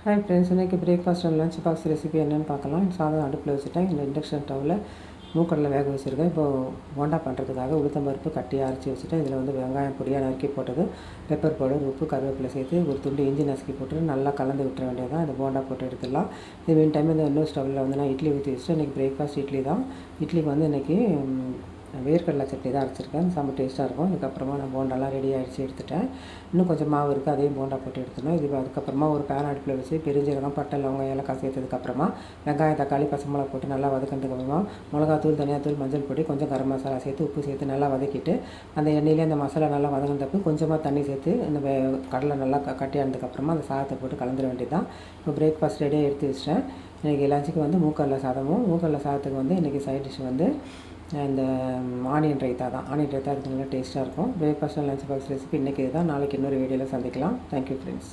Hi friends, இன்றைக்கி breakfast and lunch box recipe என்னென்னு பார்க்கலாம். சாதம் அடுப்பில் வச்சுட்டேன். இந்த இண்டக்ஷன் ஸ்டவ்வில் மூக்கடலை வேக வச்சுருக்கேன். இப்போது போண்டா பண்ணுறதுக்காக உளுத்தம்பருப்பு கட்டியாக அரைச்சி வச்சுட்டேன். இதில் வந்து வெங்காயம் பொடியாக நறுக்கி போட்டது, பெப்பர் பவுடர், உப்பு, கருவேப்பிலை சேர்த்து ஒரு துண்டு இஞ்சி நசுக்கி போட்டு நல்லா கலந்து விட்டுற வேண்டியது தான். இந்த போண்டா போட்டு எடுத்துடலாம். இது மீன் டைம் இந்த இன்னொரு ஸ்டவ்வில் வந்து நான் இட்லி ஊற்றி வச்சுட்டு இன்றைக்கி பிரேக்ஃபாஸ்ட் இட்லி தான். இட்லிக்கு வந்து இன்றைக்கி வேர்க்கடலை சட்னி தான் அரைச்சிருக்கேன். செம்ம டேஸ்ட்டாக இருக்கும். இதுக்கப்புறமா நான் போண்டாலாம் ரெடி ஆகிடுச்சு எடுத்துட்டேன். இன்னும் கொஞ்சம் மாவு இருக்குது, அதையும் போண்டா போட்டு எடுத்துடணும். அதுக்கப்புறமா ஒரு பேன் அடுப்பில் வச்சு பெருஞ்சீரகம், பட்டை, லவங்கம், ஏலக்காய் சேர்த்ததுக்கப்புறமா வெங்காயம், தக்காளி, பச்சை மிளகா போட்டு நல்லா வதக்கினதுக்கப்புறமா மிளகாத்தூள், தனியாத்தூள், மஞ்சள் பொடி, கொஞ்சம் கரம் மசாலா சேர்த்து உப்பு சேர்த்து நல்லா வதக்கிட்டு அந்த எண்ணெயிலே அந்த மசாலா நல்லா வதங்கினதப்போ கொஞ்சமாக தண்ணி சேர்த்து இந்த கடலை நல்லா கட்டியானதுக்கப்புறமா அந்த சாதத்தை போட்டு கலந்துட வேண்டியது தான். இப்போ பிரேக்ஃபாஸ்ட் ரெடியாக எடுத்து வச்சிட்டேன். இன்றைக்கி லஞ்சுக்கு வந்து மூக்கடலை சாதமும், மூக்கடலை சாதத்துக்கு வந்து இன்றைக்கி சைட் டிஷ் வந்து இந்த ஆனியன் ரைத்தா தான். ஆனியன் ரைத்தா இருக்குது, நல்லா டேஸ்ட்டாக இருக்கும். Breakfast and lunch box recipe இன்றைக்கி தான். நாளைக்கு இன்னொரு வீடியோவில் சந்திக்கலாம். Thank you friends.